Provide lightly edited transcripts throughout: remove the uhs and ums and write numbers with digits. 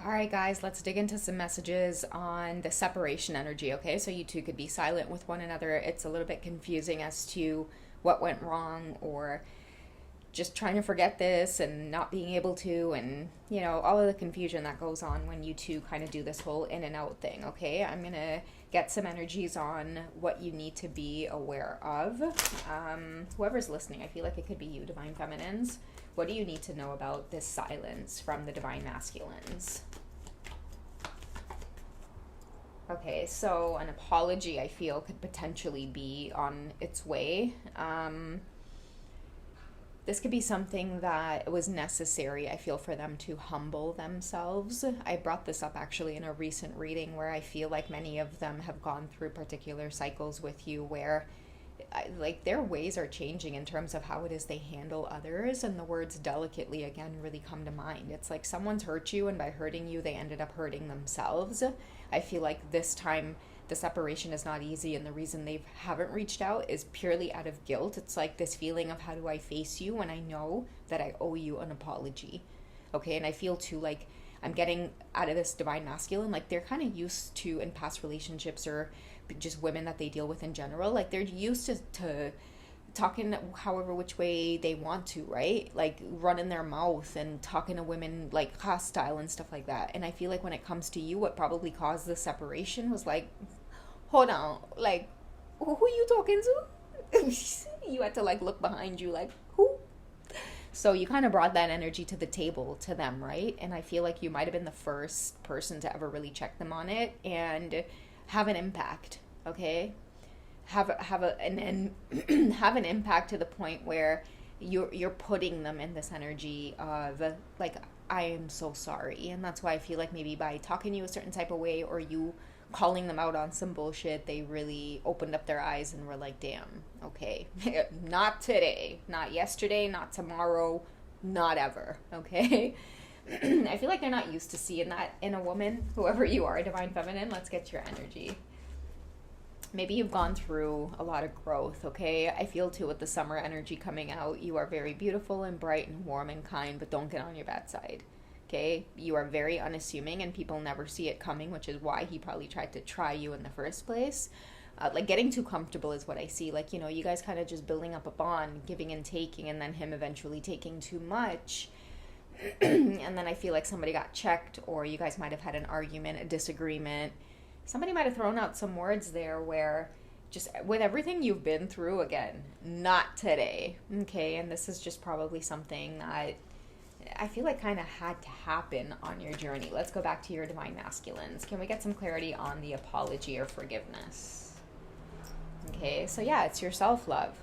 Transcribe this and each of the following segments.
All right, guys, let's dig into some messages on the separation energy, okay? So you two could be silent with one another. It's a little bit confusing as to what went wrong, or just trying to forget this and not being able to, and, all of the confusion that goes on when you two kind of do this whole in and out thing, okay? I'm going to get some energies on what you need to be aware of. Whoever's listening, I feel like it could be you, Divine Feminines. What do you need to know about this silence from the Divine Masculines? Okay, so an apology, I feel, could potentially be on its way. This could be something that was necessary, I feel, for them to humble themselves. I brought this up actually in a recent reading where I feel like many of them have gone through particular cycles with you where their ways are changing in terms of how it is they handle others, and the words delicately again really come to mind. It's like someone's hurt you, and by hurting you they ended up hurting themselves. I feel like this time the separation is not easy, and the reason they haven't reached out is purely out of guilt. It's like this feeling of, how do I face you when I know that I owe you an apology? Okay, and I feel too like I'm getting out of this Divine Masculine, like they're kind of used to, in past relationships or just women that they deal with in general, like they're used to talking however which way they want to, right? Like running their mouth and talking to women like hostile and stuff like that. And I feel like when it comes to you, what probably caused the separation was like, hold on, like, who are you talking to? You had to like look behind you, like, who? So you kind of brought that energy to the table to them, right? And I feel like you might have been the first person to ever really check them on it and have an impact, okay? Have an impact to the point where you're putting them in this energy of like, I am so sorry. And that's why I feel like maybe by talking to you a certain type of way, or you calling them out on some bullshit, they really opened up their eyes and were like, damn, okay, not today, not yesterday, not tomorrow, not ever, okay? I feel like they're not used to seeing that in a woman. Whoever you are, Divine Feminine, let's get your energy. Maybe you've gone through a lot of growth, okay? I feel too with the summer energy coming out, you are very beautiful and bright and warm and kind, but don't get on your bad side, okay? You are very unassuming and people never see it coming, which is why he probably tried to try you in the first place. Like getting too comfortable is what I see. Like, you guys kind of just building up a bond, giving and taking, and then him eventually taking too much. And then I feel like somebody got checked, or you guys might have had an argument, a disagreement. Somebody might have thrown out some words there where, just with everything you've been through, again, not today, okay? And this is just probably something that I feel like kind of had to happen on your journey. Let's go back to your Divine Masculines. Can we get some clarity on the apology or forgiveness? Okay, so yeah, it's your self-love.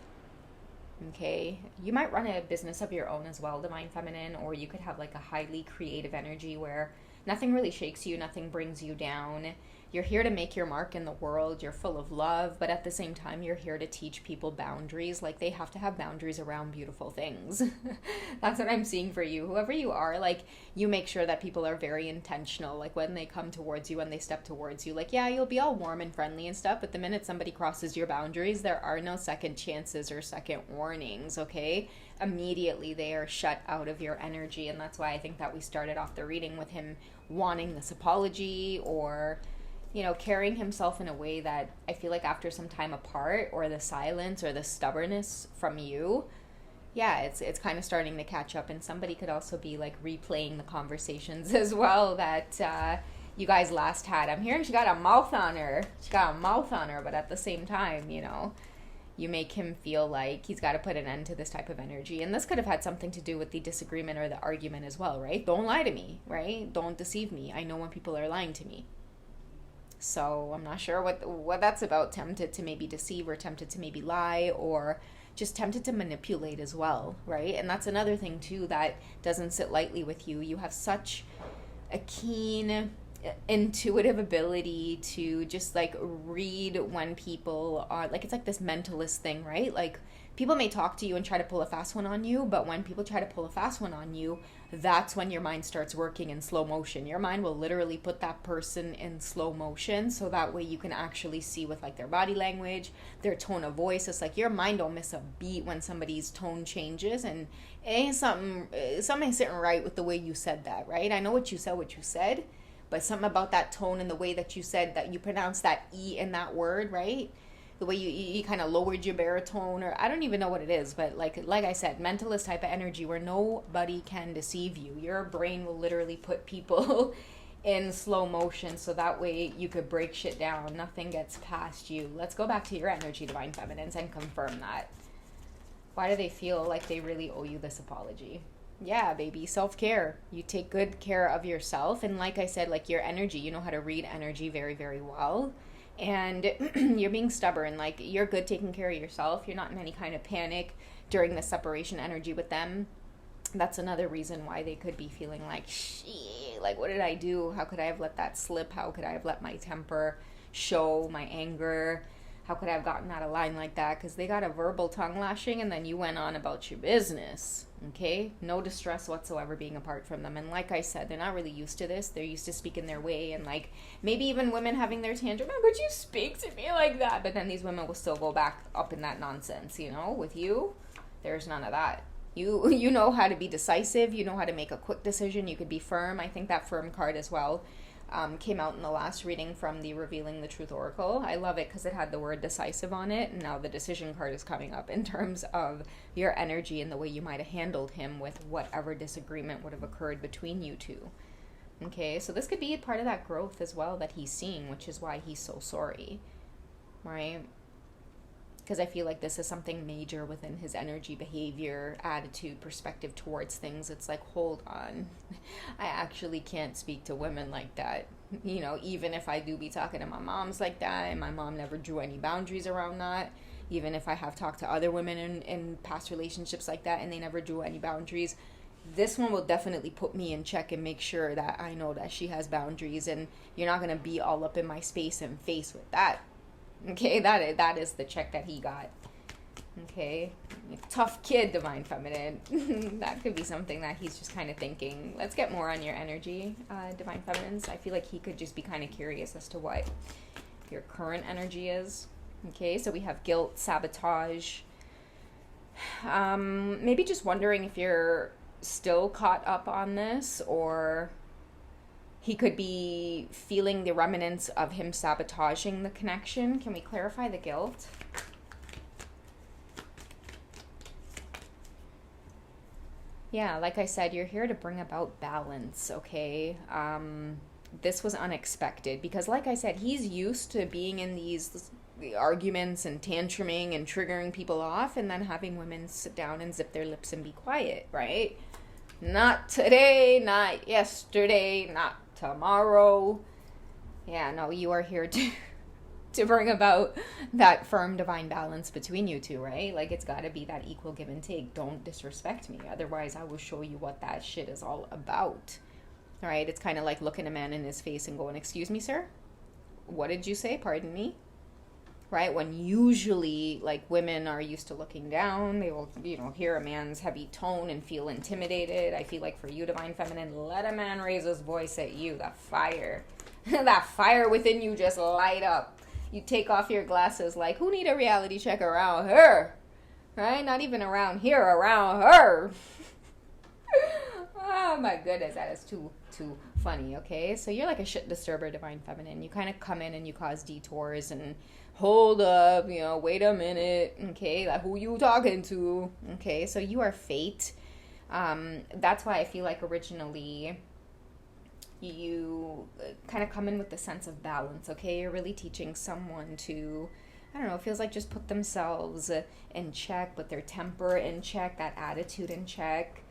Okay, you might run a business of your own as well, Divine Feminine, or you could have like a highly creative energy where nothing really shakes you, nothing brings you down. You're here to make your mark in the world. You're full of love, but at the same time, you're here to teach people boundaries. Like, they have to have boundaries around beautiful things. That's what I'm seeing for you. Whoever you are, like, you make sure that people are very intentional. Like, when they come towards you, when they step towards you, like, yeah, you'll be all warm and friendly and stuff, but the minute somebody crosses your boundaries, there are no second chances or second warnings, okay? Immediately, they are shut out of your energy, and that's why I think that we started off the reading with him wanting this apology, or carrying himself in a way that I feel like after some time apart, or the silence or the stubbornness from you, yeah, it's kind of starting to catch up. And somebody could also be like replaying the conversations as well that you guys last had. I'm hearing she got a mouth on her. But at the same time, you make him feel like he's got to put an end to this type of energy. And this could have had something to do with the disagreement or the argument as well, right? Don't lie to me, right? Don't deceive me. I know when people are lying to me. So I'm not sure what that's about. Tempted to maybe deceive, or tempted to maybe lie, or just tempted to manipulate as well, right? And that's another thing too that doesn't sit lightly with you. You have such a keen intuitive ability to just like read when people are like, it's like this mentalist thing, right? Like, people may talk to you and try to pull a fast one on you, but when people try to pull a fast one on you, that's when your mind starts working in slow motion. Your mind will literally put that person in slow motion, so that way you can actually see with like their body language, their tone of voice. It's like your mind don't miss a beat when somebody's tone changes, and ain't something ain't sitting right with the way you said that, right? I know what you said, but something about that tone and the way that you said that you pronounced that E in that word, right? The way you kind of lowered your baritone, or I don't even know what it is, but like I said, mentalist type of energy where nobody can deceive you. Your brain will literally put people in slow motion so that way you could break shit down. Nothing gets past you. Let's go back to your energy, Divine Feminines, and confirm that. Why do they feel like they really owe you this apology? Yeah, baby, self-care. You take good care of yourself. And like I said, like your energy, you know how to read energy very, very well. And you're being stubborn. Like you're good taking care of yourself. You're not in any kind of panic during the separation energy with them. That's another reason why they could be feeling like, shit, like what did I do? How could I have let that slip? How could I have let my temper show, my anger? How could I have gotten out of line like that? Because they got a verbal tongue lashing and then you went on about your business. Okay? No distress whatsoever being apart from them. And like I said, they're not really used to this. They're used to speaking their way, and like maybe even women having their tantrum. How could you speak to me like that? But then these women will still go back up in that nonsense, you know? With you, there's none of that. You know how to be decisive. You know how to make a quick decision. You could be firm. I think that firm card as well came out in the last reading from the Revealing the Truth Oracle. I love it because it had the word decisive on it, and now the decision card is coming up in terms of your energy and the way you might have handled him with whatever disagreement would have occurred between you two. Okay, so this could be a part of that growth as well that he's seeing, which is why he's so sorry, right? Because I feel like this is something major within his energy, behavior, attitude, perspective towards things. It's like, hold on, I actually can't speak to women like that. You know, even if I do be talking to my moms like that, and my mom never drew any boundaries around that. Even if I have talked to other women in past relationships like that, and they never drew any boundaries, this one will definitely put me in check and make sure that I know that she has boundaries, and you're not going to be all up in my space and face with that. Okay, that is the check that he got. Okay, tough kid, Divine Feminine. That could be something that he's just kind of thinking. Let's get more on your energy, Divine Feminines. I feel like he could just be kind of curious as to what your current energy is. Okay, so we have guilt, sabotage. Maybe just wondering if you're still caught up on this, or he could be feeling the remnants of him sabotaging the connection. Can we clarify the guilt? Yeah, like I said, you're here to bring about balance, okay? This was unexpected because, like I said, he's used to being in these arguments and tantruming and triggering people off, and then having women sit down and zip their lips and be quiet, right? Not today, not yesterday, not tomorrow. Yeah, no, you are here to bring about that firm divine balance between you two, right? Like it's got to be that equal give and take. Don't disrespect me, otherwise I will show you what that shit is all about. All right, it's kind of like looking a man in his face and going, excuse me, sir, what did you say? Pardon me. Right? When usually, like, women are used to looking down, they will, you know, hear a man's heavy tone and feel intimidated. I feel like for you, Divine Feminine, let a man raise his voice at you. That fire, that fire within you just light up. You take off your glasses like, who need a reality check around her? Right? Not even around here, around her. Oh my goodness, that is too funny, okay? So you're like a shit disturber, Divine Feminine. You kind of come in and you cause detours and hold up, you know, wait a minute, okay? Like, who you talking to? Okay, so you are fate. That's why I feel like originally you kind of come in with the sense of balance, okay? You're really teaching someone to, I don't know, it feels like just put themselves in check, put their temper in check, that attitude in check.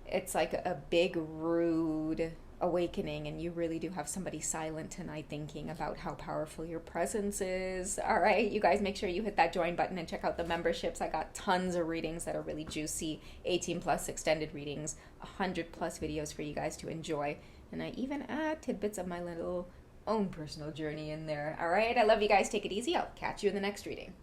It's like a big, rude awakening, and you really do have somebody silent tonight thinking about how powerful your presence is. All right, you guys, make sure you hit that join button and check out the memberships. I got tons of readings that are really juicy, 18 plus extended readings, 100 plus videos for you guys to enjoy, and I even add tidbits of my little own personal journey in there. All right, I love you guys. Take it easy. I'll catch you in the next reading.